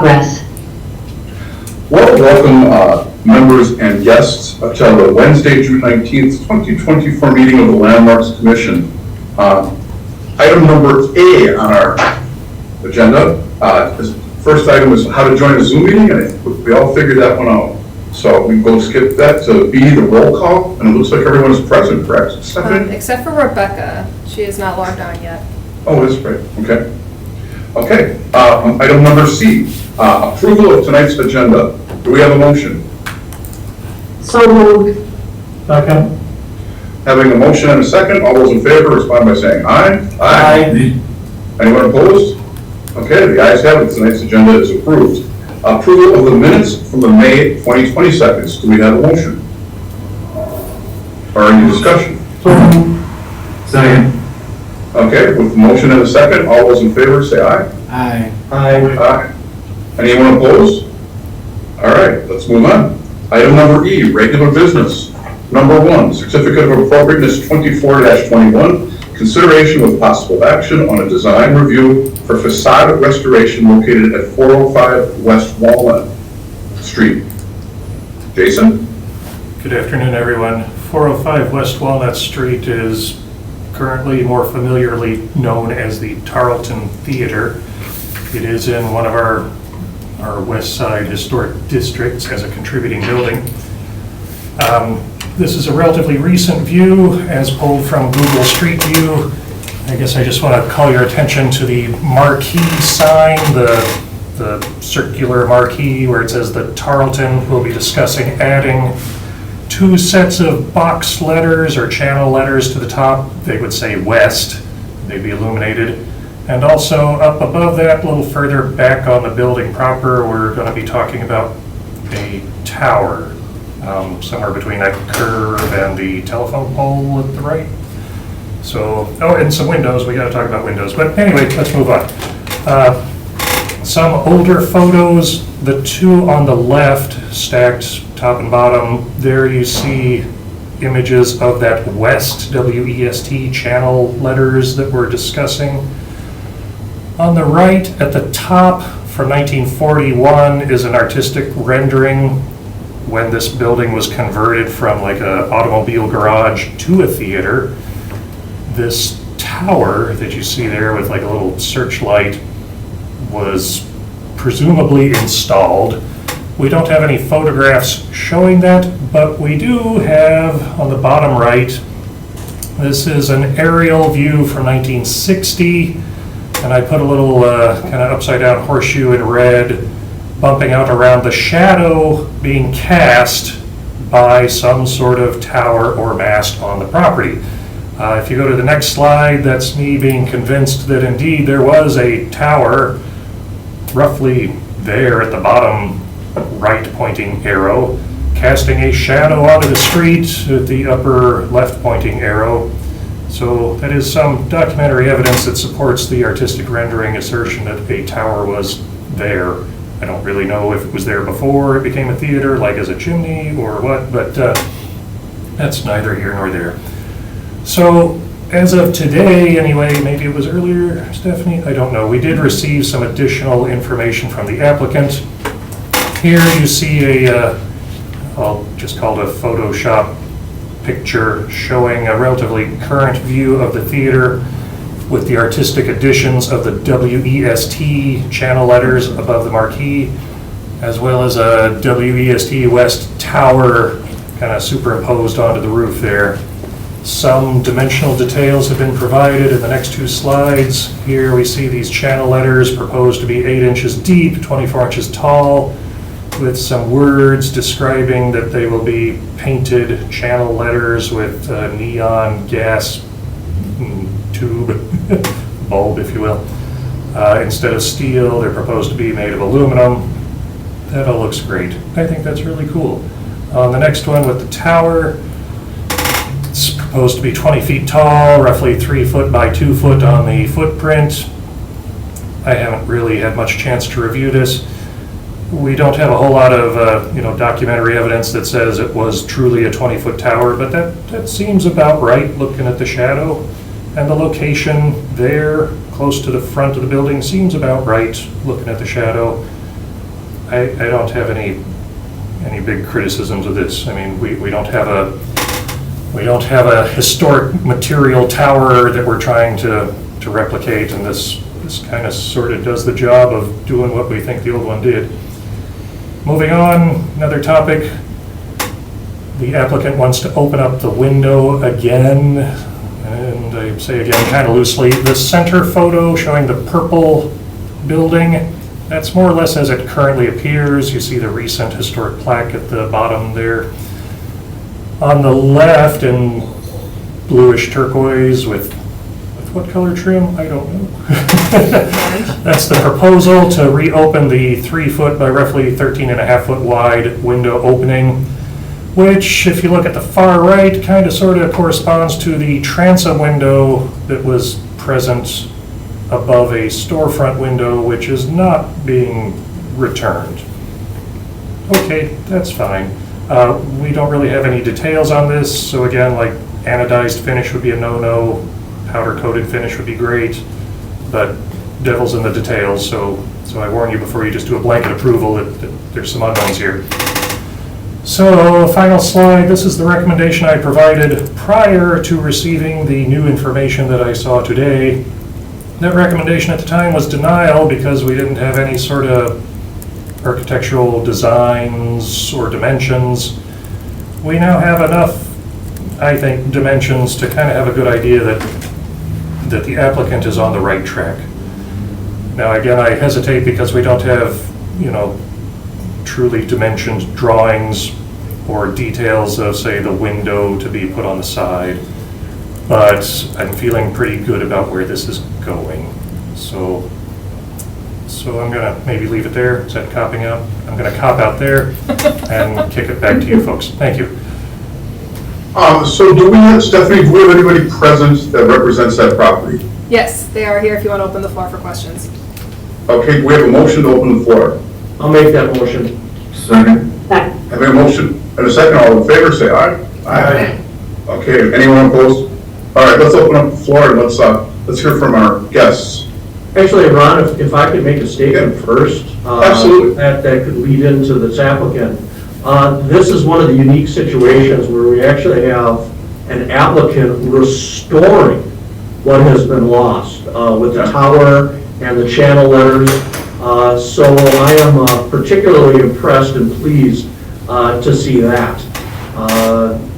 Progress. Well, welcome members and guests to the Wednesday, June 19th, 2024 meeting of the Landmarks Commission. Item number A on our agenda. First item is how to join a Zoom meeting, and we all figured that one out. So we go skip that to B, the roll call, and it looks like everyone is present, correct? Stephanie? Except for Rebecca. She is not logged on yet. Oh, that's right. Okay. Okay. Item number C, approval of tonight's agenda. Do we have a motion? So moved. Second. Having a motion and a second, all those in favor respond by saying aye. Aye. Anyone opposed? Okay, the ayes have it. Tonight's agenda is approved. Approval of the minutes from the May 2020 seconds. Do we have a motion? Or any discussion? Second. Okay, with the motion and a second, all those in favor say aye. Aye. Aye. Aye. Anyone opposed? All right, let's move on. Item number E, regular business. Number 1, certificate of appropriateness 24-21, consideration with possible action on a design review for facade restoration located at 405 West Walnut Street. Jason? Good afternoon, everyone. 405 West Walnut Street is currently more familiarly known as the Tarleton Theater. It is in one of our West Side historic districts as a contributing building. This is a relatively recent view as pulled from Google Street View. I guess I just want to call your attention to the marquee sign, the circular marquee where it says the Tarleton. We'll be discussing adding 2 sets of box letters or channel letters to the top. They would say West. They'd be illuminated. And also up above that, a little further back on the building proper, we're going to be talking about a tower, somewhere between that curve and the telephone pole at the right. So, oh, and some windows. We got to talk about windows. But anyway, let's move on. Some older photos, the 2 on the left, stacked top and bottom, there you see images of that West, W-E-S-T, channel letters that we're discussing. On the right, at the top, from 1941, is an artistic rendering when this building was converted from like an automobile garage to a theater. This tower that you see there with like a little searchlight was presumably installed. We don't have any photographs showing that, but we do have on the bottom right, this is an aerial view from 1960. And I put a little kind of upside down horseshoe in red bumping out around the shadow being cast by some sort of tower or mast on the property. If you go to the next slide, that's me being convinced that indeed there was a tower roughly there at the bottom right pointing arrow, casting a shadow onto the street at the upper left pointing arrow. So that is some documentary evidence that supports the artistic rendering assertion that a tower was there. I don't really know if it was there before it became a theater, like as a chimney or what, but that's neither here nor there. So as of today, anyway, maybe it was earlier, Stephanie, I don't know. We did receive some additional information from the applicant. Here you see I'll just call it a Photoshop picture showing a relatively current view of the theater with the artistic additions of the W-E-S-T channel letters above the marquee, as well as a W-E-S-T West tower kind of superimposed onto the roof there. Some dimensional details have been provided in the next 2 slides. Here we see these channel letters proposed to be 8 inches deep, 24 inches tall, with some words describing that they will be painted channel letters with neon gas tube, bulb if you will. Instead of steel, they're proposed to be made of aluminum. That all looks great. I think that's really cool. On the next one with the tower, it's proposed to be 20 feet tall, roughly 3 foot by 2 foot on the footprint. I haven't really had much chance to review this. We don't have a whole lot of documentary evidence that says it was truly a 20-foot tower, but that seems about right looking at the shadow. And the location there, close to the front of the building, seems about right looking at the shadow. I don't have any big criticisms of this. I mean, we don't have a historic material tower that we're trying to replicate, and this kind of sort of does the job of doing what we think the old one did. Moving on, another topic. The applicant wants to open up the window again, and I say again kind of loosely, the center photo showing the purple building, that's more or less as it currently appears. You see the recent historic plaque at the bottom there. On the left, in bluish turquoise with what color trim? I don't know. That's the proposal to reopen the 3-foot by roughly 13.5-foot wide window opening, which, if you look at the far right, kind of sort of corresponds to the transom window that was present above a storefront window, which is not being returned. Okay, that's fine. We don't really have any details on this, so again, like anodized finish would be a no-no, powder-coated finish would be great, but devil's in the details, so I warn you before you just do a blanket approval that there's some unknowns here. So, final slide, this is the recommendation I provided prior to receiving the new information that I saw today. That recommendation at the time was denial because we didn't have any sort of architectural designs or dimensions. We now have enough, I think, dimensions to kind of have a good idea that the applicant is on the right track. Now, again, I hesitate because we don't have, truly dimensioned drawings or details of, say, the window to be put on the side, but I'm feeling pretty good about where this is going. So I'm gonna maybe leave it there. Is that copping out? I'm gonna cop out there and kick it back to you folks. Thank you. So do we have, Stephanie, do we have anybody present that represents that property? Yes, they are here if you want to open the floor for questions. Okay, we have a motion to open the floor. I'll make that motion. Second. Having a motion and a second, all in favor, say aye. Aye. Okay, anyone opposed? All right, let's open up the floor and let's hear from our guests. Actually, Ron, if I could make a statement first. Absolutely. That could lead into this applicant. This is one of the unique situations where we actually have an applicant restoring what has been lost with the tower and the channel letters. So I am particularly impressed and pleased to see that.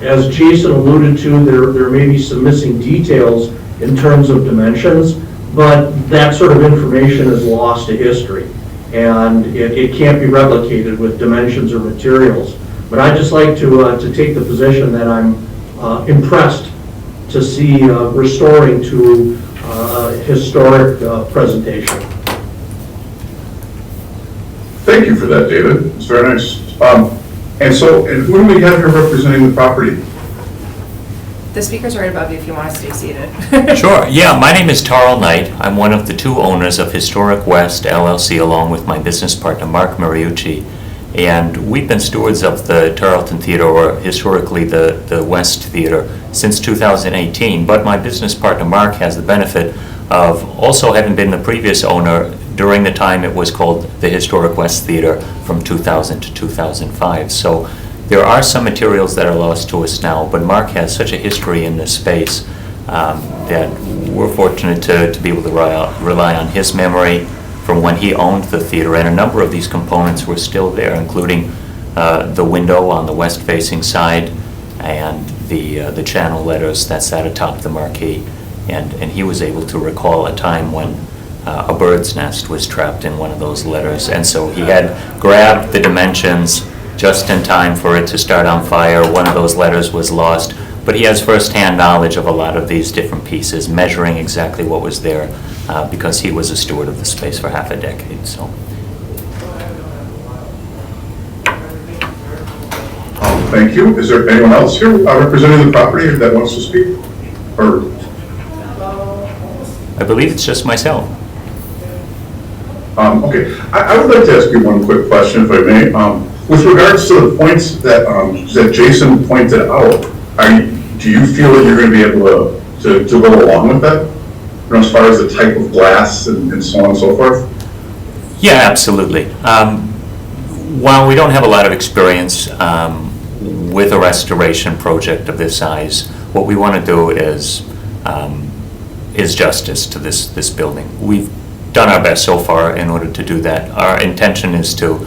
As Jason alluded to, there may be some missing details in terms of dimensions, but that sort of information is lost to history, and it can't be replicated with dimensions or materials. But I'd just like to take the position that I'm impressed to see restoring to historic presentation. Thank you for that, David. It's very nice. And who do we have here representing the property? The speaker's right above you if you want to stay seated. Sure, yeah, my name is Tarl Knight. I'm one of the two owners of Historic West LLC along with my business partner Mark Mariucci. And we've been stewards of the Tarleton Theater, or historically the West Theater, since 2018. But my business partner Mark has the benefit of also having been the previous owner during the time it was called the Historic West Theater from 2000 to 2005. So there are some materials that are lost to us now, but Mark has such a history in this space that we're fortunate to be able to rely on his memory from when he owned the theater, and a number of these components were still there, including the window on the west-facing side and the channel letters that sat atop the marquee. And he was able to recall a time when a bird's nest was trapped in one of those letters, and so he had grabbed the dimensions just in time for it to start on fire. One of those letters was lost, but he has first-hand knowledge of a lot of these different pieces, measuring exactly what was there, because he was a steward of the space for half a decade. So. Thank you. Is there anyone else here representing the property that wants to speak? Or I believe it's just myself. okay, I would like to ask you one quick question, if I may. With regards to the points that Jason pointed out, do you feel that you're going to be able to go along with that? As far as the type of glass and so on and so forth? Yeah, absolutely. While we don't have a lot of experience with a restoration project of this size, what we want to do is justice to this building. We've done our best so far in order to do that. Our intention is to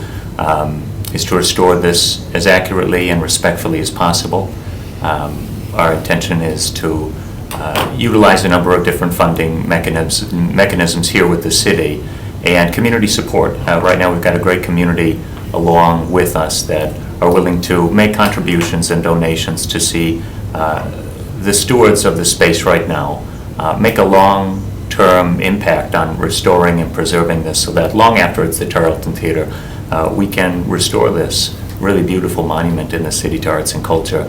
restore this as accurately and respectfully as possible. Our intention is to utilize a number of different funding mechanisms here with the city and community support. Right now, we've got a great community along with us that are willing to make contributions and donations to see the stewards of the space right now make a long-term impact on restoring and preserving this, so that long after it's the Tarleton Theater, we can restore this really beautiful monument in the city to arts and culture.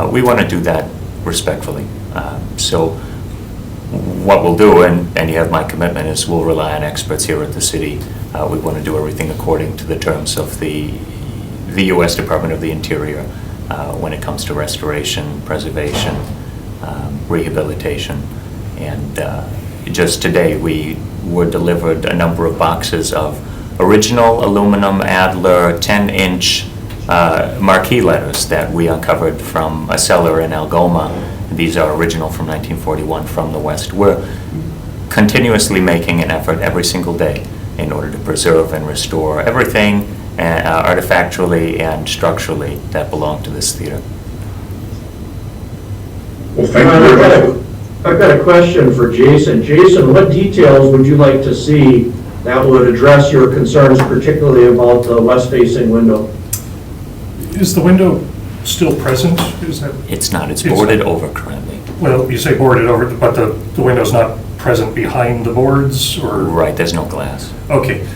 We want to do that respectfully. So what we'll do, and you have my commitment, is we'll rely on experts here at the city. We want to do everything according to the terms of the U.S. Department of the Interior when it comes to restoration, preservation, rehabilitation. And just today, we were delivered a number of boxes of original aluminum Adler 10-inch marquee letters that we uncovered from a cellar in Algoma. These are original from 1941 from the West. We're continuously making an effort every single day in order to preserve and restore everything artifactually and structurally that belonged to this theater. Well, thank you very much. I've got a question for Jason. Jason, what details would you like to see that would address your concerns, particularly about the west-facing window? Is the window still present? Is that, It's not, it's boarded over currently. well, you say boarded over, but the window's not present behind the boards, or? Right, there's no glass. Okay.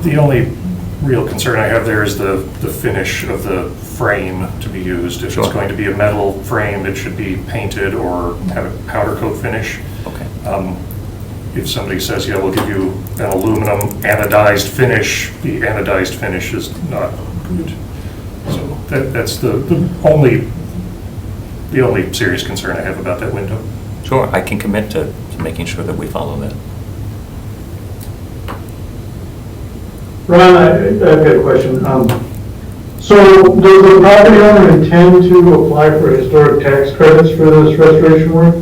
The only real concern I have there is the finish of the frame to be used. If Sure. it's going to be a metal frame, it should be painted or have a powder coat finish. Okay. If somebody says, yeah, we'll give you an aluminum anodized finish, the anodized finish is not good. So that's the only serious concern I have about that window. Sure, I can commit to making sure that we follow that. Ron, I've got a question. So does the property owner intend to apply for historic tax credits for this restoration work?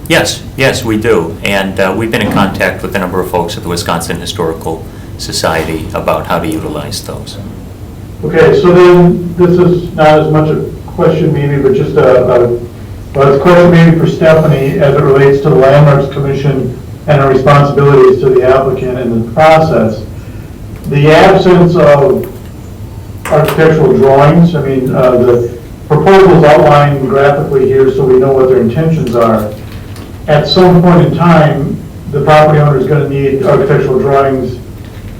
Yes, we do. And we've been in contact with a number of folks at the Wisconsin Historical Society about how to utilize those. Okay, so then this is not as much a question maybe, but just a question maybe for Stephanie as it relates to the Landmarks Commission and our responsibilities to the applicant in the process. The absence of architectural drawings, I mean, the proposals outlined graphically here so we know what their intentions are. At some point in time, the property owner is going to need architectural drawings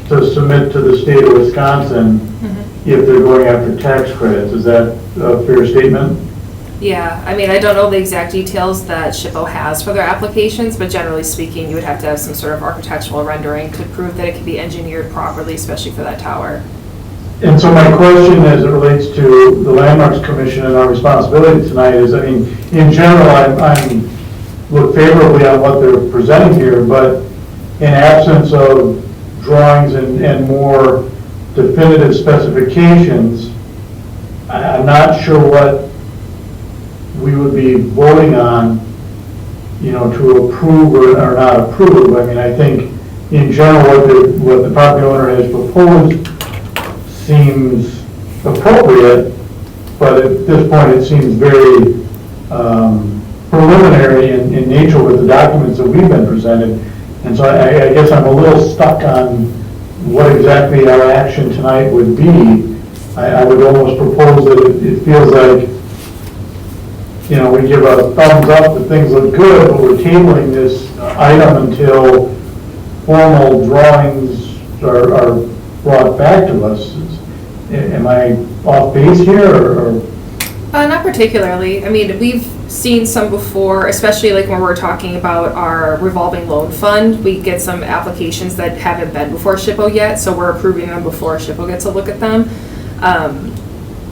to submit to the state of Wisconsin if they're going after tax credits. Is that a fair statement? Yeah, I mean, I don't know the exact details that SHPO has for their applications, but generally speaking, you would have to have some sort of architectural rendering to prove that it can be engineered properly, especially for that tower. And so my question as it relates to the Landmarks Commission and our responsibility tonight is, I mean, in general, I'm look favorably on what they're presenting here, but in absence of drawings and more definitive specifications, I'm not sure what we would be voting on, you know, to approve or not approve. I mean, I think in general what the property owner has proposed seems appropriate, but at this point it seems very preliminary in nature with the documents that we've been presented. And so I guess I'm a little stuck on what exactly our action tonight would be. I would almost propose that it feels like, you know, we give a thumbs up that things look good, but we're tabling this item until formal drawings are brought back to us. Am I off base here, or? Not particularly. I mean, we've seen some before, especially like when we're talking about our revolving loan fund. We get some applications that haven't been before SHPO yet, so we're approving them before SHPO gets a look at them.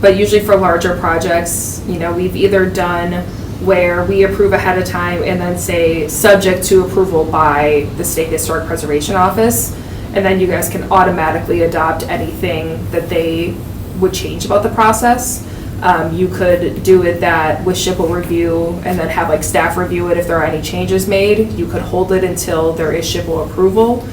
But usually for larger projects, you know, we've either done where we approve ahead of time and then say subject to approval by the State Historic Preservation Office. and then you guys can automatically adopt anything that they would change about the process. You could do it that with SHPO review and then have like staff review it if there are any changes made. You could hold it until there is SHPO approval.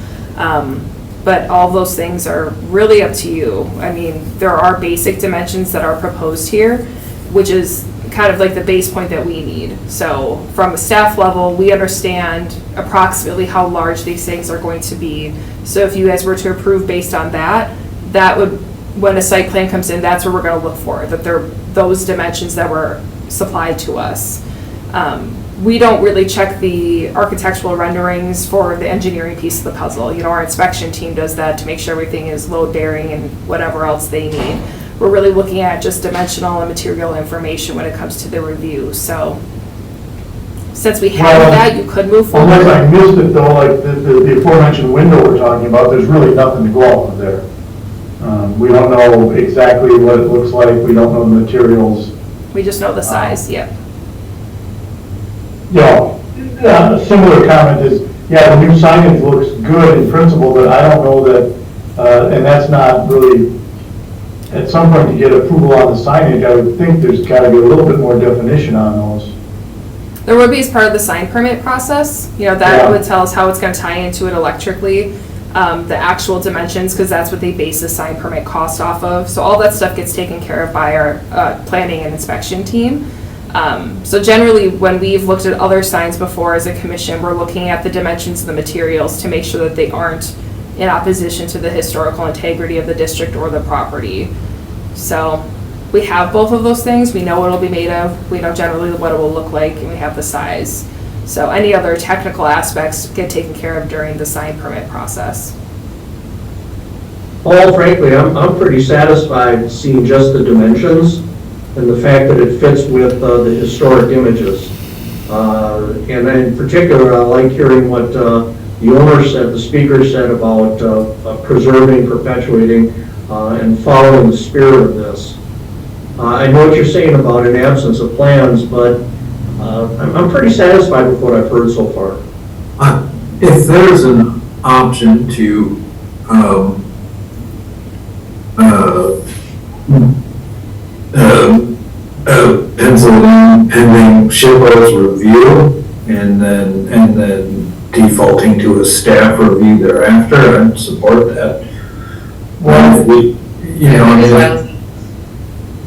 But all those things are really up to you. I mean, there are basic dimensions that are proposed here, which is kind of like the base point that we need. So from a staff level, we understand approximately how large these things are going to be. So if you guys were to approve based on that, that would, when a site plan comes in, that's what we're gonna look for, that they're those dimensions that were supplied to us. We don't really check the architectural renderings for the engineering piece of the puzzle. You know, our inspection team does that to make sure everything is load bearing and whatever else they need. We're really looking at just dimensional and material information when it comes to the review. So since we have Well, that, you could move forward. Unless I missed it though, like the aforementioned window we're talking about, there's really nothing to go off of there. We don't know exactly what it looks like, we don't know the materials. We just know the size, yep. Yeah, a similar comment is, yeah, the new signage looks good in principle, but I don't know that, and that's not really, at some point to get approval on the signage, I would think there's gotta be a little bit more definition on those. There would be as part of the sign permit process, you know, that Yeah. would tell us how it's gonna tie into it electrically, the actual dimensions, because that's what they base the sign permit cost off of. So all that stuff gets taken care of by our planning and inspection team. So generally, when we've looked at other signs before as a commission, we're looking at the dimensions of the materials to make sure that they aren't in opposition to the historical integrity of the district or the property. So we have both of those things. We know what it'll be made of. We know generally what it will look like, and we have the size. So any other technical aspects get taken care of during the sign permit process. Well, frankly, I'm pretty satisfied seeing just the dimensions and the fact that it fits with the historic images. And then in particular, I like hearing what the owner said, the speaker said about preserving, perpetuating, and following the spirit of this. I know what you're saying about an absence of plans, but I'm pretty satisfied with what I've heard so far. If there's an option to pencil in pending SHPO's review and then defaulting to a staff review thereafter, I'd support that. Well, if we, you know, I mean,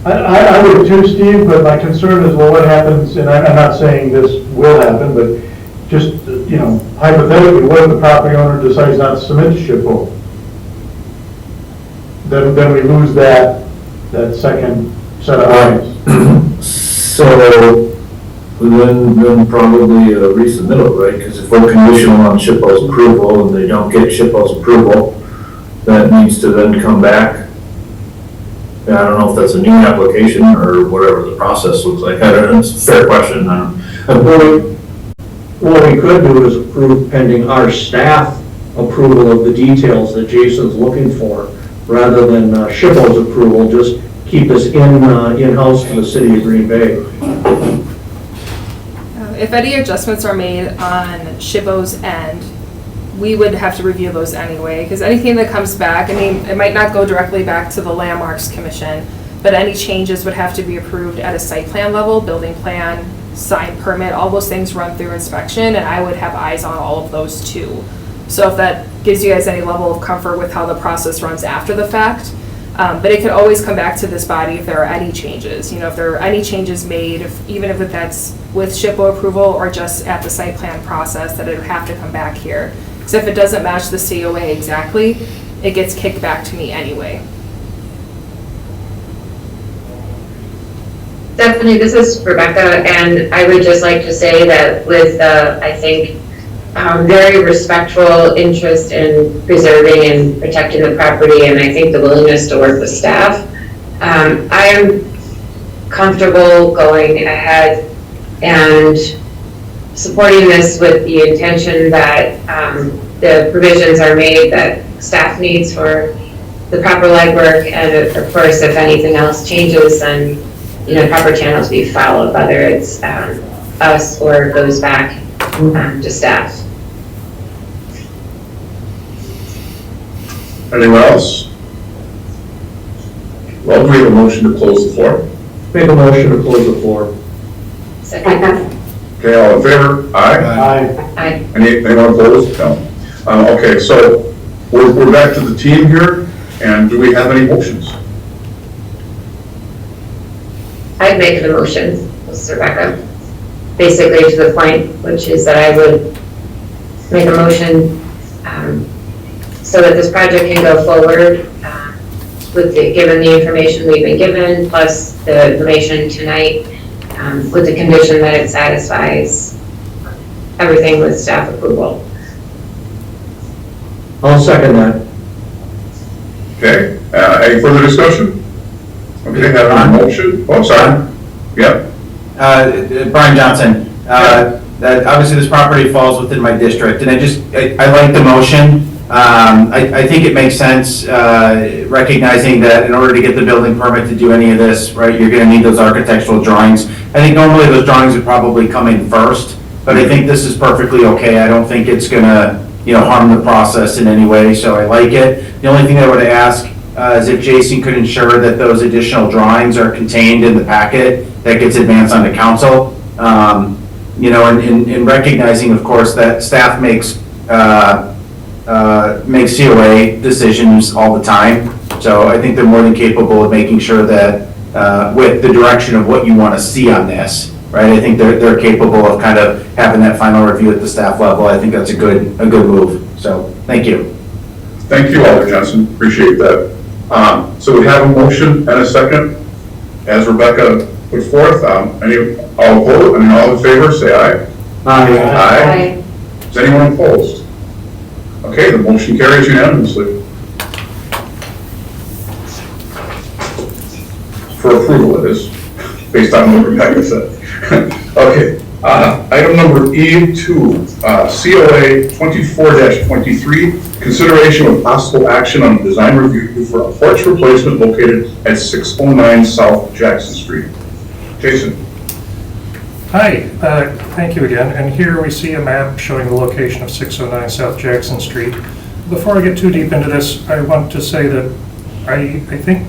I would too, Steve, but my concern is, well, what happens, and I'm not saying this will happen, but just, you know, hypothetically, what if the property owner decides not to submit to SHPO? Then we lose that second set of eyes. so then probably a resubmittal, right? Because if we're conditional on SHPO's approval and they don't get SHPO's approval, that needs to then come back. I don't know if that's a new application or whatever the process looks like. I don't know, it's a fair question. What we could do is approve pending our staff approval of the details that Jason's looking for, rather than SHPO's approval, just keep this in-house to the city of Green Bay. If any adjustments are made on SHPO's end, we would have to review those anyway, because anything that comes back, I mean, it might not go directly back to the Landmarks Commission, but any changes would have to be approved at a site plan level, building plan, sign permit, all those things run through inspection, and I would have eyes on all of those too. So if that gives you guys any level of comfort with how the process runs after the fact, but it could always come back to this body if there are any changes. You know, if there are any changes made, even if that's with SHPO approval or just at the site plan process, that it would have to come back here. So if it doesn't match the COA exactly, it gets kicked back to me anyway. Stephanie, this is Rebecca, and I would just like to say that with I think, very respectful interest in preserving and protecting the property, and I think the willingness to work with staff, I am comfortable going ahead and supporting this with the intention that the provisions are made that staff needs for the proper legwork, and of course, if anything else changes, then, you know, proper channels be followed, whether it's us or goes back to staff. Anyone else? Well, do we have a motion to close the floor? Make a motion to close the floor. Second. Okay, all in favor? Aye. Aye. Aye. Anyone opposed? No. Okay, so we're back to the team here, and do we have any motions? I'd make the motion, this is Rebecca, basically to the point, which is that I would make a motion so that this project can go forward with given the information we've been given, plus the information tonight, with the condition that it satisfies everything with staff approval. I'll second that. Okay, any further discussion? Okay, have a motion, oh, sorry. Yep, Brian Johnson, that obviously this property falls within my district, and I like the motion. I think it makes sense, recognizing that in order to get the building permit to do any of this, right, you're gonna need those architectural drawings. I think normally those drawings would probably come in first, but I think this is perfectly okay. I don't think it's gonna, harm the process in any way, so I like it. The only thing I would ask is if Jason could ensure that those additional drawings are contained in the packet that gets advanced onto council. And recognizing, of course, that staff makes COA decisions all the time. So I think they're more than capable of making sure that with the direction of what you want to see on this, right? I think they're capable of kind of having that final review at the staff level. I think that's a good move. So thank you. thank you, Alder Johnson, appreciate that. So we have a motion and a second, as Rebecca put forth. All in favor, say aye. Aye. Is anyone opposed? Okay, the motion carries unanimously. For approval, it is, based on what Rebecca said. Okay, item number E2, COA 24-23, consideration of possible action on design review for a porch replacement located at 609 South Jackson Street. Jason. Hi, thank you again. And here we see a map showing the location of 609 South Jackson Street. Before I get too deep into this, I want to say that I think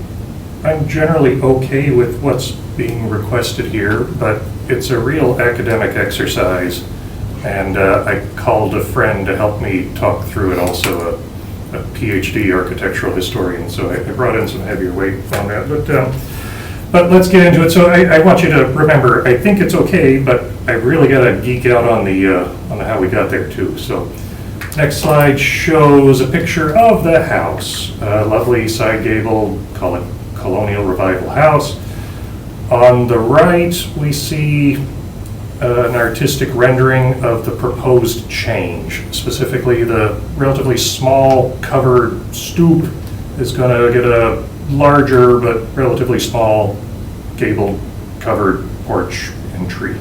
I'm generally okay with what's being requested here, but it's a real academic exercise. And I called a friend to help me talk through it, also a PhD architectural historian, so I brought in some heavier weight on that. But let's get into it. So I want you to remember, I think it's okay, but I really got to geek out on the how we got there too. So next slide shows a picture of the house, a lovely side gable, call it colonial revival house. On the right, we see an artistic rendering of the proposed change. Specifically, the relatively small covered stoop is going to get a larger but relatively small gable covered porch entry.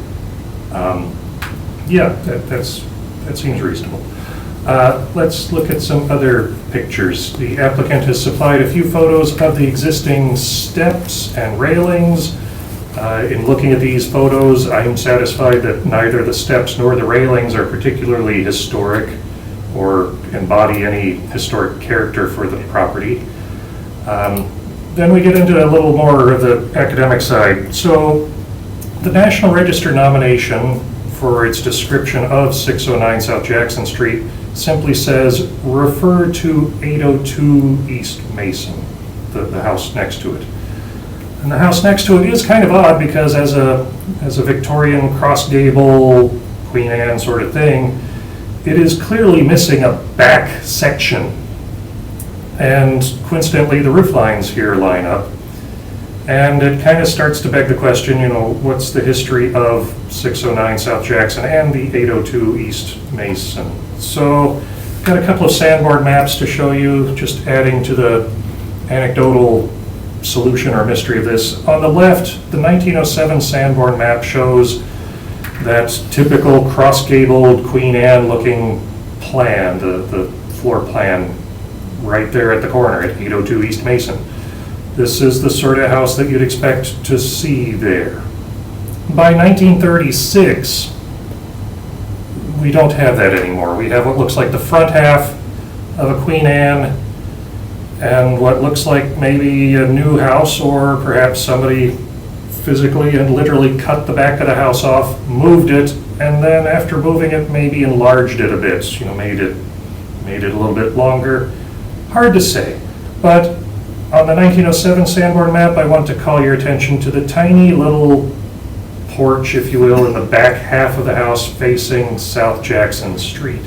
That seems reasonable. Let's look at some other pictures. The applicant has supplied a few photos of the existing steps and railings. In looking at these photos, I'm satisfied that neither the steps nor the railings are particularly historic or embody any historic character for the property. Then we get into a little more of the academic side. So the National Register nomination for its description of 609 South Jackson Street simply says, refer to 802 East Mason, the house next to it. And the house next to it is kind of odd because as a Victorian cross gable, Queen Anne sort of thing, it is clearly missing a back section. And coincidentally, the roof lines here line up. And it kind of starts to beg the question, what's the history of 609 South Jackson and the 802 East Mason? So, got a couple of sandboard maps to show you, just adding to the anecdotal solution or mystery of this. On the left, the 1907 sandboard map shows that typical cross-gabled Queen Anne looking plan, the floor plan right there at the corner at 802 East Mason. This is the sort of house that you'd expect to see there. By 1936, we don't have that anymore. We have what looks like the front half of a Queen Anne and what looks like maybe a new house, or perhaps somebody physically and literally cut the back of the house off, moved it, and then after moving it, maybe enlarged it a bit, made it a little bit longer. Hard to say. But on the 1907 Sanborn map, I want to call your attention to the tiny little porch, if you will, in the back half of the house facing South Jackson Street.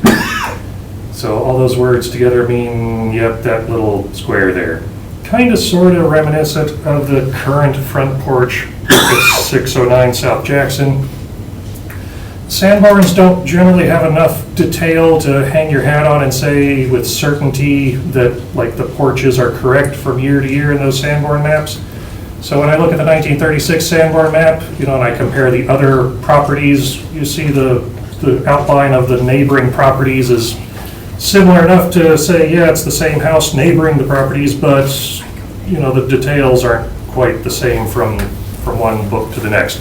So all those words together mean, yep, that little square there. Kind of sort of reminiscent of the current front porch at 609 South Jackson. Sanborns don't generally have enough detail to hang your hat on and say with certainty that like the porches are correct from year to year in those Sanborn maps. So when I look at the 1936 Sanborn map, and I compare the other properties, you see the outline of the neighboring properties is similar enough to say, yeah, it's the same house neighboring the properties, but the details aren't quite the same from one book to the next.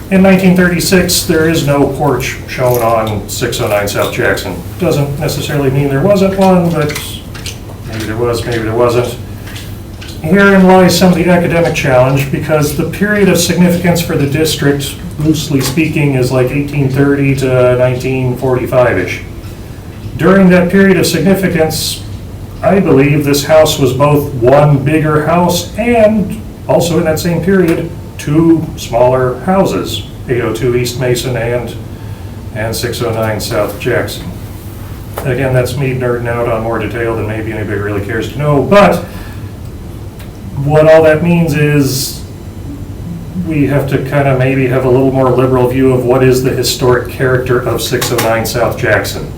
In 1936, there is no porch shown on 609 South Jackson. Doesn't necessarily mean there wasn't one, but maybe there was, maybe there wasn't. Herein lies some of the academic challenge, because the period of significance for the district, loosely speaking, is like 1830 to 1945-ish. During that period of significance, I believe this house was both one bigger house and also in that same period, two smaller houses, 802 East Mason and 609 South Jackson. Again, that's me nerding out on more detail than maybe anybody really cares to know, but what all that means is we have to kind of maybe have a little more liberal view of what is the historic character of 609 South Jackson.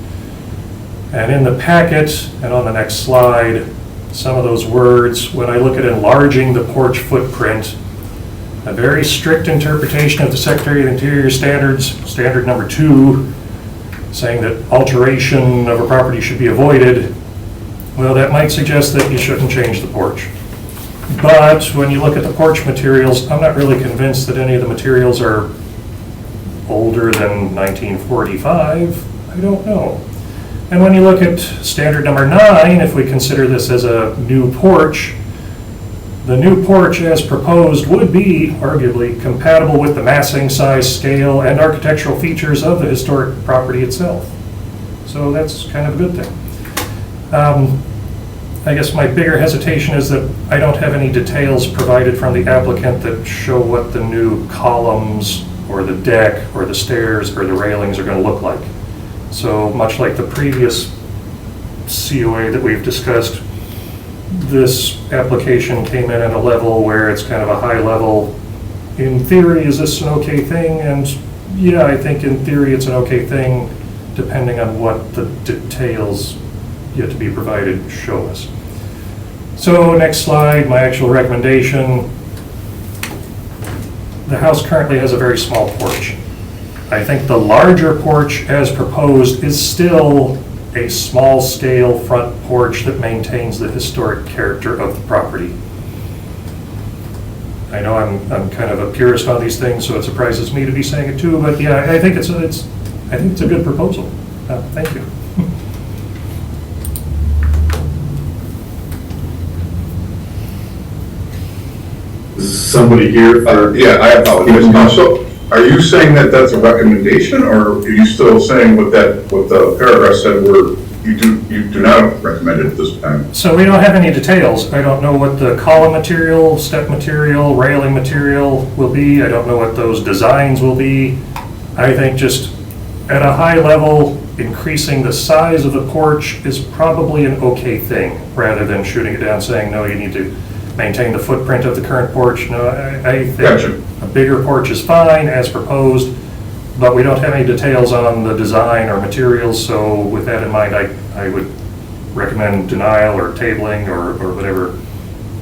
And in the packet, and on the next slide, some of those words, when I look at enlarging the porch footprint, a very strict interpretation of the Secretary of the Interior standards, standard number 2, saying that alteration of a property should be avoided, well, that might suggest that you shouldn't change the porch. But when you look at the porch materials, I'm not really convinced that any of the materials are older than 1945. I don't know. And when you look at standard number 9, if we consider this as a new porch, the new porch as proposed would be arguably compatible with the massing, size, scale, and architectural features of the historic property itself. So that's kind of a good thing. I guess my bigger hesitation is that I don't have any details provided from the applicant that show what the new columns or the deck or the stairs or the railings are going to look like. So much like the previous COA that we've discussed, this application came in at a level where it's kind of a high level. In theory, is this an okay thing? And yeah, I think in theory it's an okay thing, depending on what the details yet to be provided show us. So next slide, my actual recommendation. The house currently has a very small porch. I think the larger porch as proposed is still a small scale front porch that maintains the historic character of the property. I know I'm kind of a purist on these things, so it surprises me to be saying it too, but yeah, I think it's a good proposal. Thank you. Is somebody here for? Yeah, I apologize. So, are you saying that that's a recommendation, or are you still saying what the paragraph said where you do not recommend it at this time? So we don't have any details. I don't know what the column material, step material, railing material will be. I don't know what those designs will be. I think just at a high level, increasing the size of the porch is probably an okay thing, rather than shooting it down saying, no, you need to maintain the footprint of the current porch. No, I think Gotcha. a bigger porch is fine as proposed, but we don't have any details on the design or materials, so with that in mind, I would recommend denial or tabling or whatever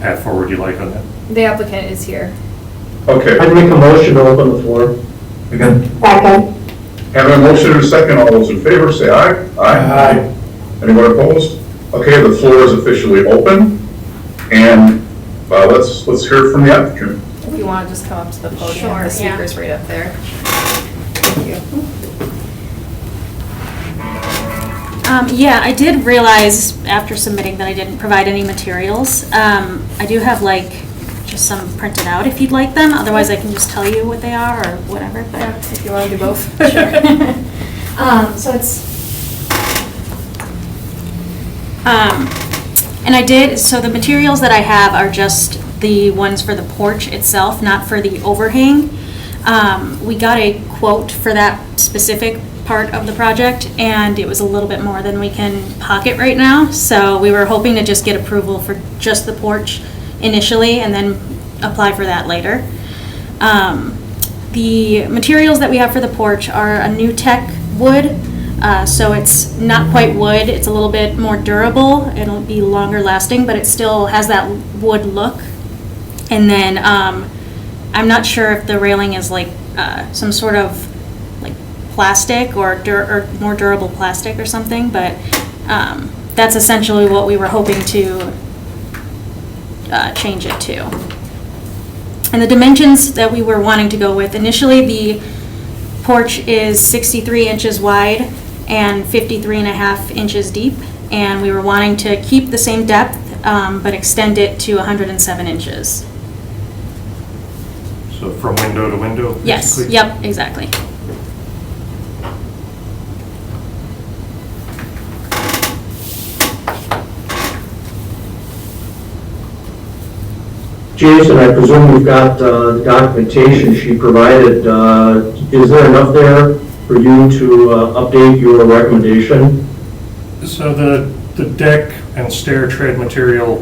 path forward you like on that. The applicant is here. Okay, I'd make a motion to open the floor. Again, Second. have a motion and a second. All those in favor, say aye. Aye. Anyone opposed? Okay, the floor is officially open, and let's hear from the applicant. If you want to just come up to the podium, Sure, the speaker's right up there. Thank you. Yeah, I did realize after submitting that I didn't provide any materials. I do have like just some printed out if you'd like them, otherwise I can just tell you what they are or whatever. But Yeah, if you want to do both. So it's, and I did, so the materials that I have are just the ones for the porch itself, not for the overhang. We got a quote for that specific part of the project, and it was a little bit more than we can pocket right now. So we were hoping to just get approval for just the porch initially and then apply for that later. The materials that we have for the porch are a new tech wood. So it's not quite wood, it's a little bit more durable, it'll be longer lasting, but it still has that wood look. And then, I'm not sure if the railing is like, some sort of like plastic or more durable plastic or something, but, that's essentially what we were hoping to, change it to. And the dimensions that we were wanting to go with, initially the porch is 63 inches wide and 53.5 inches deep, and we were wanting to keep the same depth, but extend it to 107 inches. So from window to window, Yes, basically? yep, exactly. Jason, I presume you've got the documentation she provided. Is there enough there for you to update your recommendation? So the deck and stair tread material,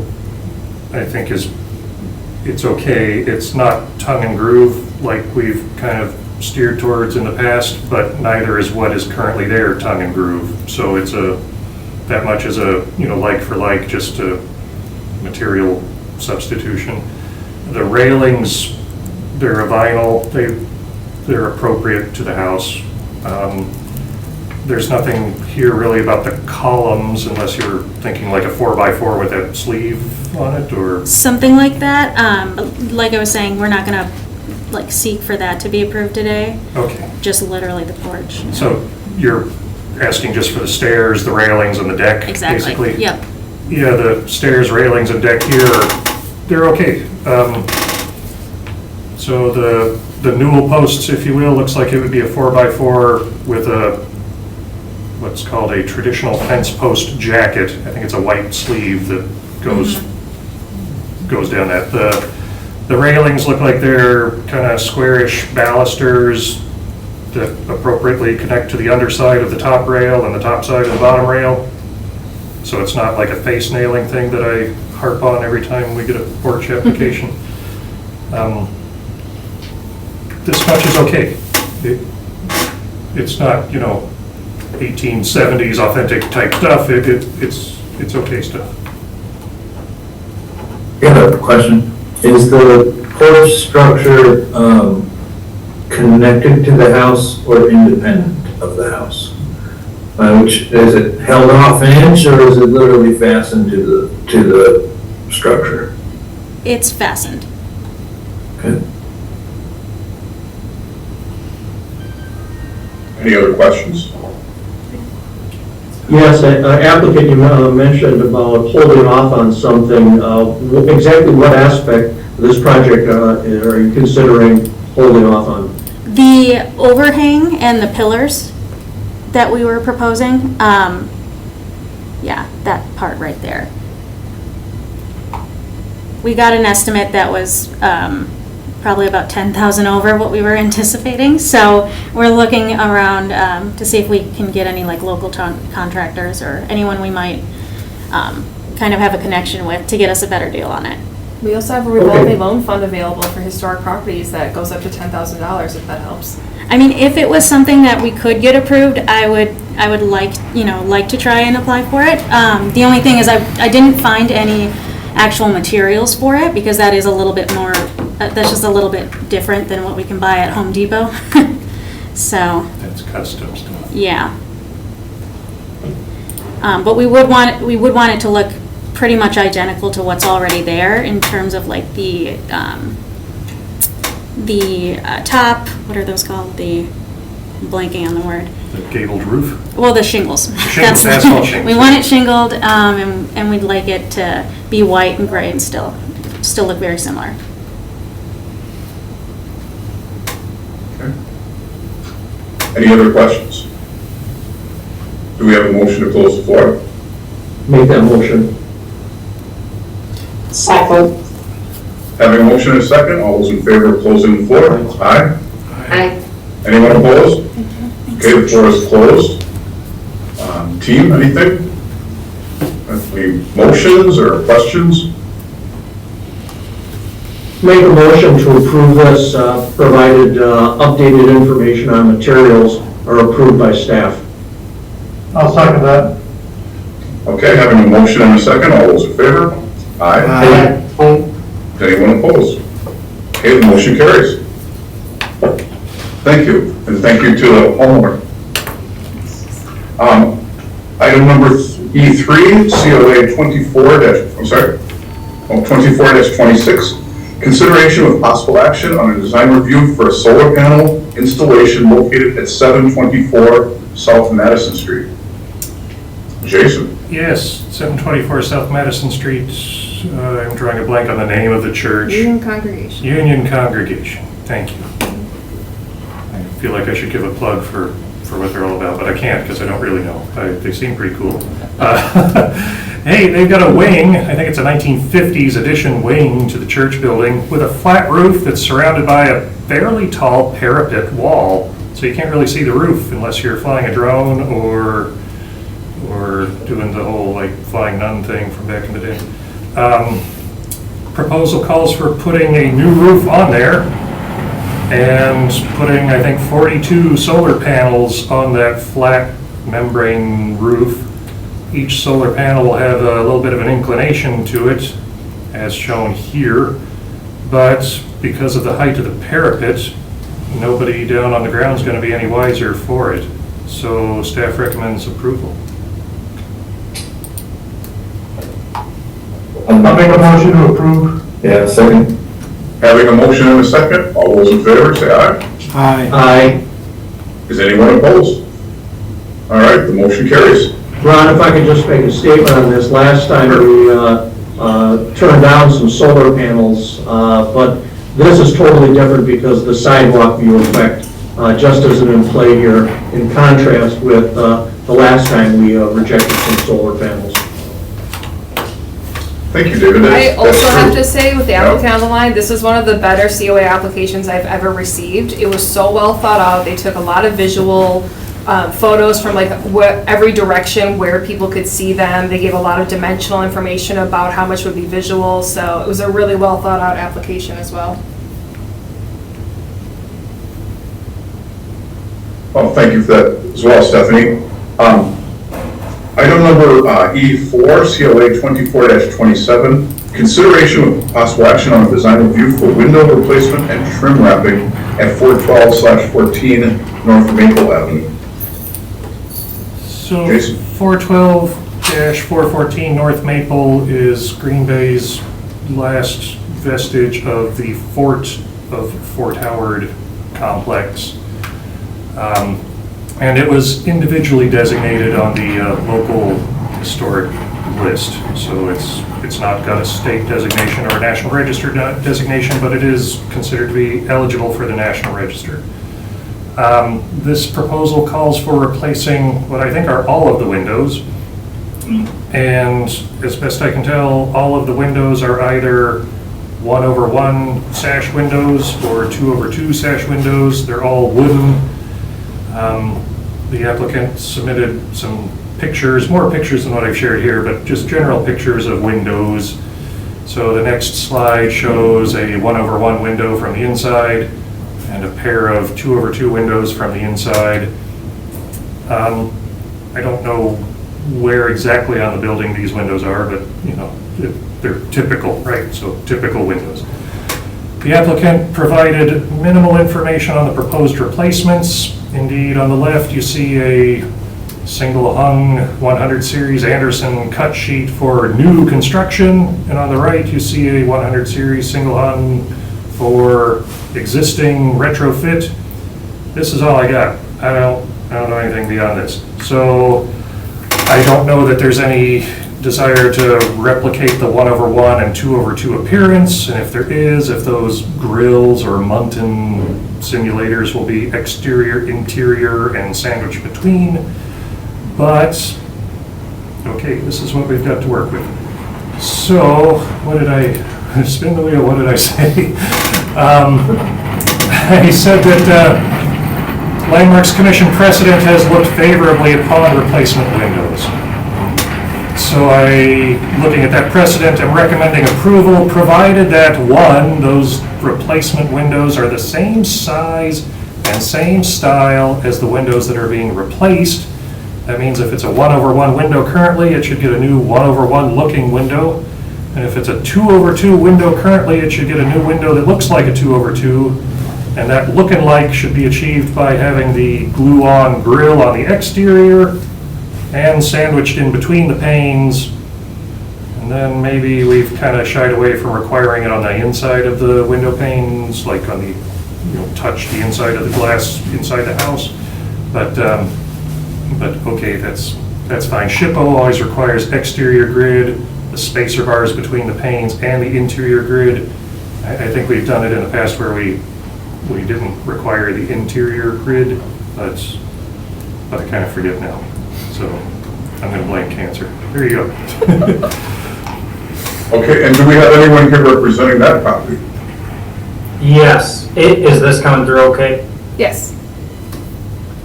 I think it's okay. It's not tongue and groove like we've kind of steered towards in the past, but neither is what is currently there tongue and groove. So it's that much is a, like for like, just a material substitution. The railings, they're a vinyl, they're appropriate to the house. There's nothing here really about the columns unless you're thinking like a 4x4 with a sleeve on it, or? Something like that. But like I was saying, we're not gonna like seek for that to be approved today. Okay. Just literally the porch. So you're asking just for the stairs, the railings, and the deck, Exactly. basically? Yep. Yeah, the stairs, railings, and deck here, they're okay. So the newel posts, if you will, looks like it would be a 4x4 with what's called a traditional fence post jacket. I think it's a white sleeve that goes down that. The railings look like they're kind of squarish balusters that appropriately connect to the underside of the top rail and the top side of the bottom rail. So it's not like a face nailing thing that I harp on every time we get a porch application. This much is okay. It's not, 1870s authentic type stuff. It's okay stuff. I have a question. Is the porch structure connected to the house or independent of the house? Which, is it held off inch or is it literally fastened to the structure? It's fastened. Okay. Any other questions? Yes, applicant, you mentioned about holding off on something. Exactly what aspect of this project are you considering holding off on? The overhang and the pillars that we were proposing, yeah, that part right there. We got an estimate that was probably about 10,000 over what we were anticipating, so we're looking around to see if we can get any like local contractors or anyone we might kind of have a connection with to get us a better deal on it. We also have a revolving loan fund available for historic properties that goes up to $10,000 if that helps. I mean, if it was something that we could get approved, I would like to try and apply for it. The only thing is I didn't find any actual materials for it because that is a little bit more, that's just a little bit different than what we can buy at Home Depot. So, That's custom stuff. yeah. But we would want it to look pretty much identical to what's already there in terms of like the top, what are those called? I'm blanking on the word. The gabled roof? Well, the shingles. Shingles, That's- asphalt shingles. We want it shingled, and we'd like it to be white and gray and still look very similar. Any other questions? Do we have a motion to close the floor? Make that motion. Second. Having a motion and a second, all those in favor of closing the floor? Aye. Aye. Anyone opposed? Okay, the floor is closed. Team, anything? Any motions or questions? Make a motion to approve this, provided updated information on materials are approved by staff. I'll second that. Okay, having a motion and a second, all those in favor? Aye. Aye. Anyone opposed? Okay, the motion carries. Thank you, and thank you to the homeowner. Item number E3, COA 24-26, consideration of possible action on a design review for a solar panel installation located at 724 South Madison Street. Jason? Yes, 724 South Madison Street. I'm drawing a blank on the name of the church. Union Congregation. Union Congregation. Thank you. I feel like I should give a plug for what they're all about, but I can't because I don't really know. They seem pretty cool. Hey, they've got a wing, I think it's a 1950s edition wing to the church building with a flat roof that's surrounded by a fairly tall parapet wall, so you can't really see the roof unless you're flying a drone or doing the whole like flying nun thing from back in the day. Proposal calls for putting a new roof on there and putting, I think, 42 solar panels on that flat membrane roof. Each solar panel will have a little bit of an inclination to it, as shown here, but because of the height of the parapet, nobody down on the ground is going to be any wiser for it. So staff recommends approval. I'll make a motion to approve. Yeah, second. Having a motion and a second, all those in favor say aye. Aye. Aye. Is anyone opposed? All right, the motion carries. Ron, if I could just make a statement on this. Last time we turned down some solar panels, but this is totally different because the sidewalk view effect just isn't in play here, in contrast with the last time we rejected some solar panels. Thank you, David. I That's also have true. to say, with the applicant on the line, this is one of the better COA applications I've ever received. It was so well thought out. They took a lot of visual photos from like every direction where people could see them. They gave a lot of dimensional information about how much would be visual. So it was a really well thought out application as well. Oh, thank you for that as well, Stephanie. Item number E4, COA 24-27, consideration of possible action on a design review for window replacement and trim wrapping at 412/14 North Maple Avenue. So Jason. 412-414 North Maple is Green Bay's last vestige of the Fort Howard complex. And it was individually designated on the local historic list. So it's not got a state designation or a National Register designation, but it is considered to be eligible for the National Register. This proposal calls for replacing what I think are all of the windows. And as best I can tell, all of the windows are either 1/1 sash windows or 2/2 sash windows. They're all wooden. The applicant submitted some pictures, more pictures than what I've shared here, but just general pictures of windows. So the next slide shows a 1/1 window from the inside and a pair of 2/2 windows from the inside. I don't know where exactly on the building these windows are, but you know, they're typical, right? So typical windows. The applicant provided minimal information on the proposed replacements. Indeed, on the left, you see a single hung 100 series Anderson cut sheet for new construction, and on the right, you see a 100 series single hung for existing retrofit. This is all I got. I don't know anything beyond this. So I don't know that there's any desire to replicate the 1/1 and 2/2 appearance, and if there is, if those grills or Muntin simulators will be exterior, interior, and sandwiched between. But, okay, this is what we've got to work with. So, what did I, spin the wheel, what did I say? I said that Landmarks Commission precedent has looked favorably upon replacement windows. So looking at that precedent, I'm recommending approval, provided that, one, those replacement windows are the same size and same style as the windows that are being replaced. That means if it's a 1/1 window currently, it should get a new 1/1 looking window. And if it's a 2/2 window currently, it should get a new window that looks like a 2/2. And that looking like should be achieved by having the glue-on grill on the exterior and sandwiched in between the panes. And then maybe we've kind of shied away from requiring it on the inside of the window panes, like on the, touch the inside of the glass inside the house. But okay, that's fine. SHPO always requires exterior grid, the spacer bars between the panes and the interior grid. I think we've done it in the past where we didn't require the interior grid, but I kind of forget now. So I'm going to blame cancer. There you go. Okay, and do we have anyone here representing that property? Yes. Is this coming through okay? Yes.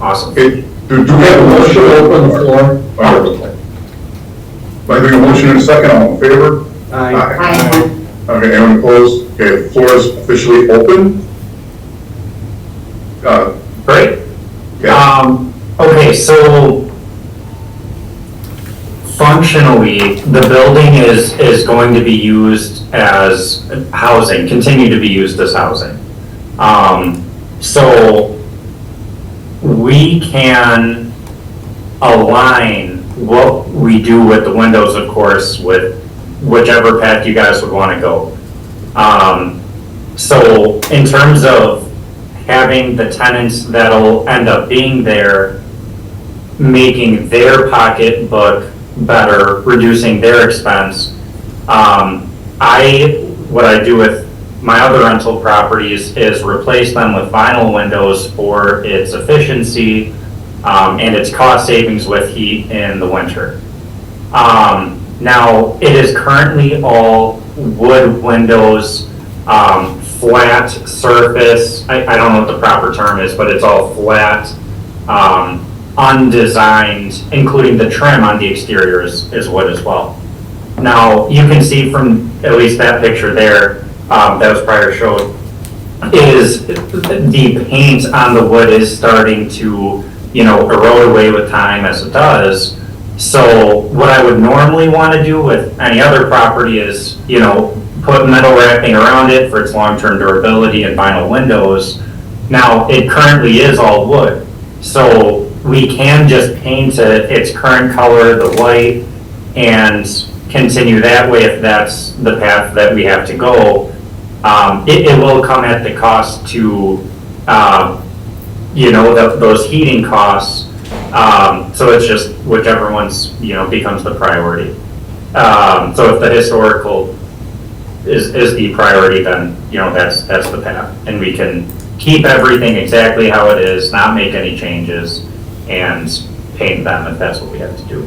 Awesome. Okay, do we have a motion to open the floor? I think a motion in a second, all in favor? Aye. Okay, anyone opposed? Okay, the floor is officially open. Great. Yeah. Okay, so functionally, the building is going to be used as housing, continue to be used as housing. So we can align what we do with the windows, of course, with whichever path you guys would want to go. So in terms of having the tenants that'll end up being there, making their pocketbook better, reducing their expense. What I do with my other rental properties is replace them with vinyl windows for its efficiency and its cost savings with heat in the winter. Now, it is currently all wood windows, flat surface. I don't know what the proper term is, but it's all flat, undesigned, including the trim on the exterior is wood as well. Now, you can see from at least that picture there, that was prior showed, is the paint on the wood is starting to, erode away with time as it does. So what I would normally want to do with any other property is, put metal wrapping around it for its long-term durability and vinyl windows. Now, it currently is all wood. So we can just paint it its current color, the white, and continue that way if that's the path that we have to go. It will come at the cost to, those heating costs. So it's just whichever one's, becomes the priority. So if the historical is the priority, then, that's the path. And we can keep everything exactly how it is, not make any changes, and paint them if that's what we have to do.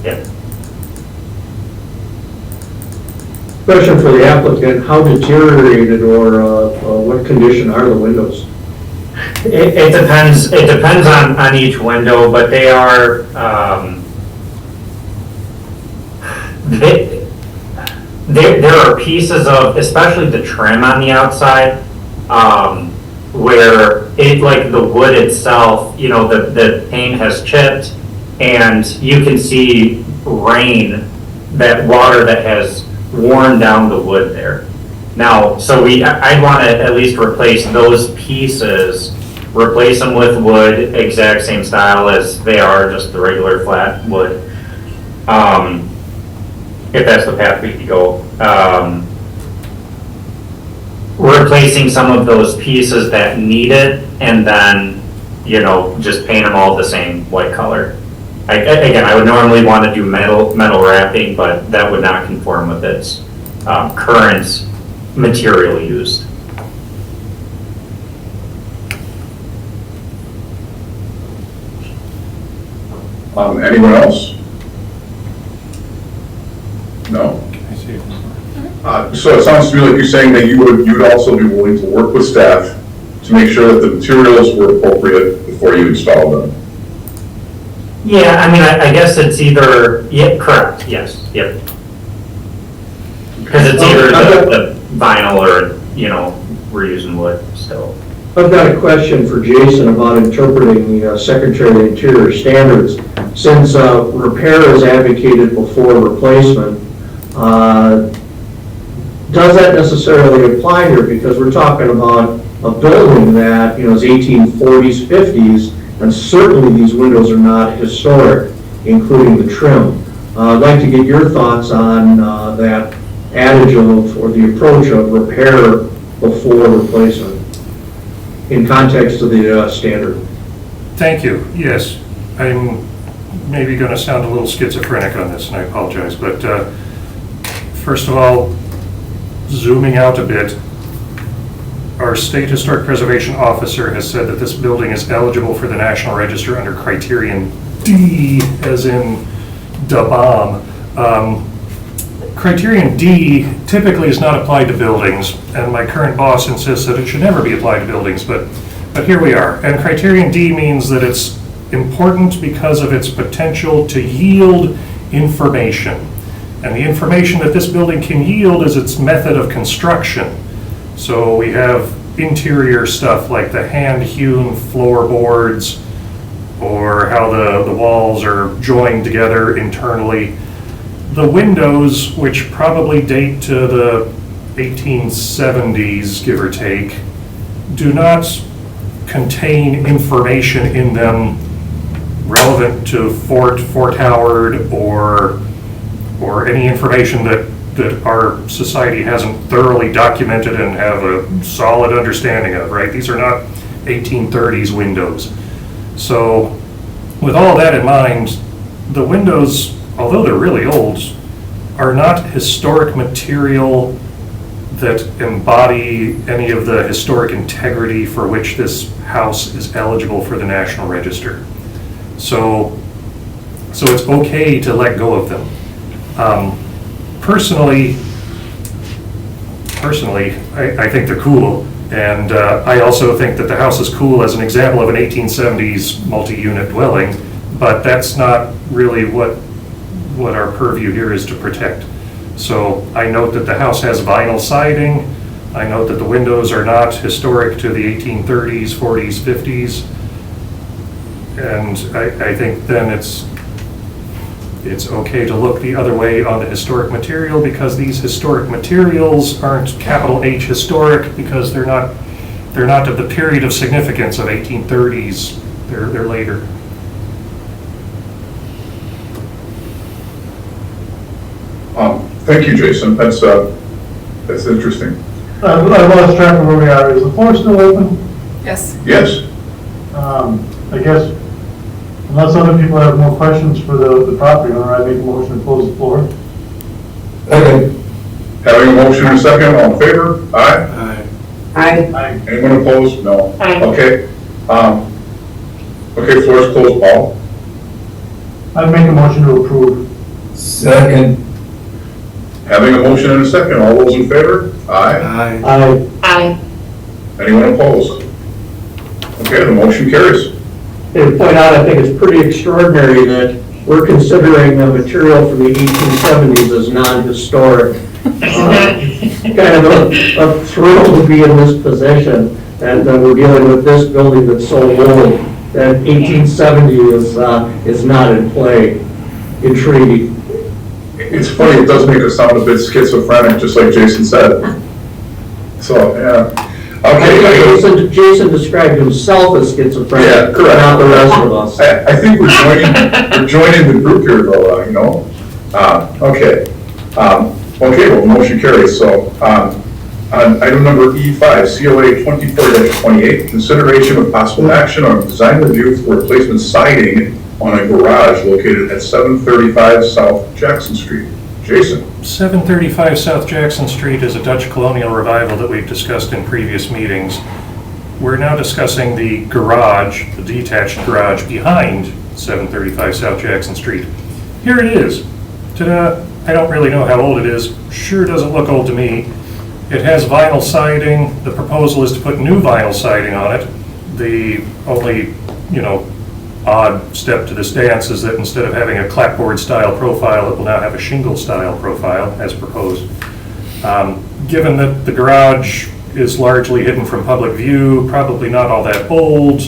Yeah. Question for the applicant, how deteriorated or what condition are the windows? It depends on each window, but they are, there are pieces of, especially the trim on the outside, where like the wood itself, the paint has chipped, and you can see rain, that water that has worn down the wood there. Now, so I'd want to at least replace those pieces, replace them with wood, exact same style as they are, just the regular flat wood. If that's the path we could go. replacing some of those pieces that need it, and then, you know, just paint them all the same white color. Again, I would normally want to do metal wrapping, but that would not conform with its current material used. Anyone else? No? I see. So it sounds to me like you're saying that you'd also be willing to work with staff to make sure that the materials were appropriate before you install them. Yeah, I mean, I guess it's either, yeah, correct, yes, yep. Because it's either the vinyl or, you know, we're using wood still. I've got a question for Jason about interpreting the Secretary of the Interior standards. Since repair is advocated before replacement, does that necessarily apply here? Because we're talking about a building that, you know, is 1840s, 50s, and certainly these windows are not historic, including the trim. I'd like to get your thoughts on that adage of, or the approach of repair before replacement in context of the standard. Thank you. Yes, I'm maybe going to sound a little schizophrenic on this, and I apologize, but first of all, zooming out a bit, our State Historic Preservation Officer has said that this building is eligible for the National Register under Criterion D, as in da bomb. Criterion D typically is not applied to buildings, and my current boss insists that it should never be applied to buildings, but here we are. And Criterion D means that it's important because of its potential to yield information. And the information that this building can yield is its method of construction. So we have interior stuff like the hand-hewn floorboards, or how the walls are joined together internally. The windows, which probably date to the 1870s, give or take, do not contain information in them relevant to Fort Howard or any information that our society hasn't thoroughly documented and have a solid understanding of, right? These are not 1830s windows. So with all that in mind, the windows, although they're really old, are not historic material that embody any of the historic integrity for which this house is eligible for the National Register. So it's okay to let go of them. Personally, I think they're cool, and I also think that the house is cool as an example of an 1870s multi-unit dwelling, but that's not really what our purview here is to protect. So I note that the house has vinyl siding. I note that the windows are not historic to the 1830s, 40s, 50s, and I think then it's okay to look the other way on the historic material, because these historic materials aren't capital H historic because they're not of the period of significance of 1830s. They're later. Thank you, Jason. That's interesting. I lost track of where we are. Is the floor still open? Yes. Yes. I guess, unless other people have more questions for the property owner, I make a motion to close the floor. Okay. Having a motion and a second, all in favor? Aye. Aye. Aye. Anyone opposed? No. Aye. Okay. Okay, floor is closed, Paul. I make a motion to approve. Second. Having a motion and a second, all those in favor? Aye. Aye. Aye. Anyone opposed? Okay, the motion carries. And to point out, I think it's pretty extraordinary that we're considering the material from the 1870s as non-historic. Kind of a thrill to be in this position, and we're dealing with this building that's so old that 1870 is not in play. Intriguing. It's funny, it does make us sound a bit schizophrenic, just like Jason said. So, yeah. Okay. Jason described himself as schizophrenic, Yeah, correct. not the rest of us. I think we're joining the group here, though, you know? Okay. Okay, well, motion carries, so, Item number E5, COA 24-28, consideration of possible action on design review for replacement siding on a garage located at 735 South Jackson Street. Jason? 735 South Jackson Street is a Dutch colonial revival that we've discussed in previous meetings. We're now discussing the garage, the detached garage behind 735 South Jackson Street. Here it is. Ta-da! I don't really know how old it is. Sure doesn't look old to me. It has vinyl siding. The proposal is to put new vinyl siding on it. The only, odd step to this dance is that instead of having a clapboard style profile, it will now have a shingle style profile as proposed. Given that the garage is largely hidden from public view, probably not all that old,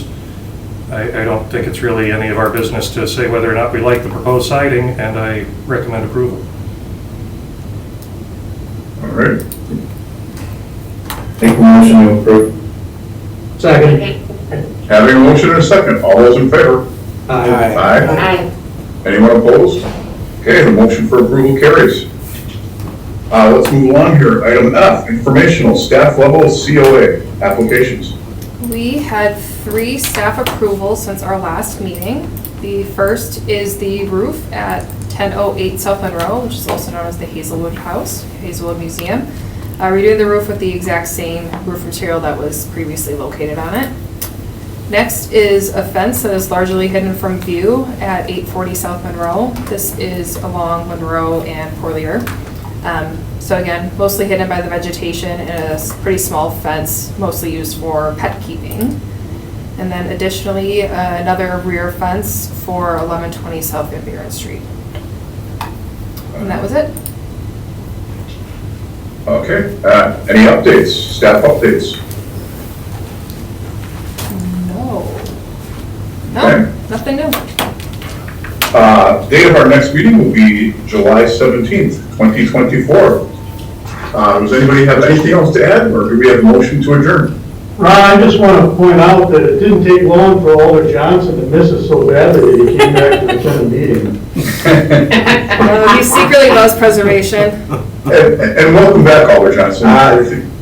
I don't think it's really any of our business to say whether or not we like the proposed siding, and I recommend approval. All right. Make a motion to approve. Second. Having a motion and a second, all those in favor? Aye. Aye. Anyone opposed? Okay, the motion for approval carries. Let's move along here. Item F, informational staff level COA applications. We had 3 staff approvals since our last meeting. The first is the roof at 1008 South Monroe, which is also known as the Hazelwood House, Hazelwood Museum. Redoing the roof with the exact same roof material that was previously located on it. Next is a fence that is largely hidden from view at 840 South Monroe. This is along Monroe and Porlier. So again, mostly hidden by the vegetation and a pretty small fence, mostly used for pet keeping. And then additionally, another rear fence for 1120 South Van Buren Street. And that was it. Okay, any updates, staff updates? No, Okay. nothing new. Date of our next meeting will be July 17th, 2024. Does anybody have anything else to add, or do we have a motion to adjourn? Ron, I just want to point out that it didn't take long for Alder Johnson to miss us so badly that he came back to attend the meeting. He secretly loves preservation. And welcome back, Alder Johnson.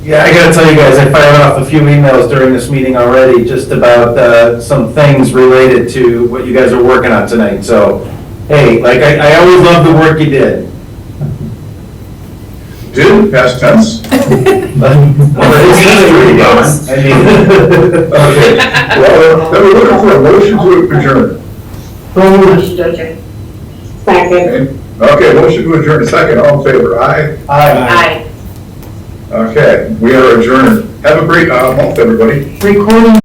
Yeah, I gotta tell you guys, I fired off a few emails during this meeting already, just about some things related to what you guys are working on tonight, so, hey, like, I always love the work you did. Did, past tense? Well, it's history, Don. I mean, Okay, well, then we're looking for a motion to adjourn. Second. Okay, motion to adjourn, second, all in favor, aye? Aye. Okay, we are adjourned. Have a great month, everybody. Recording.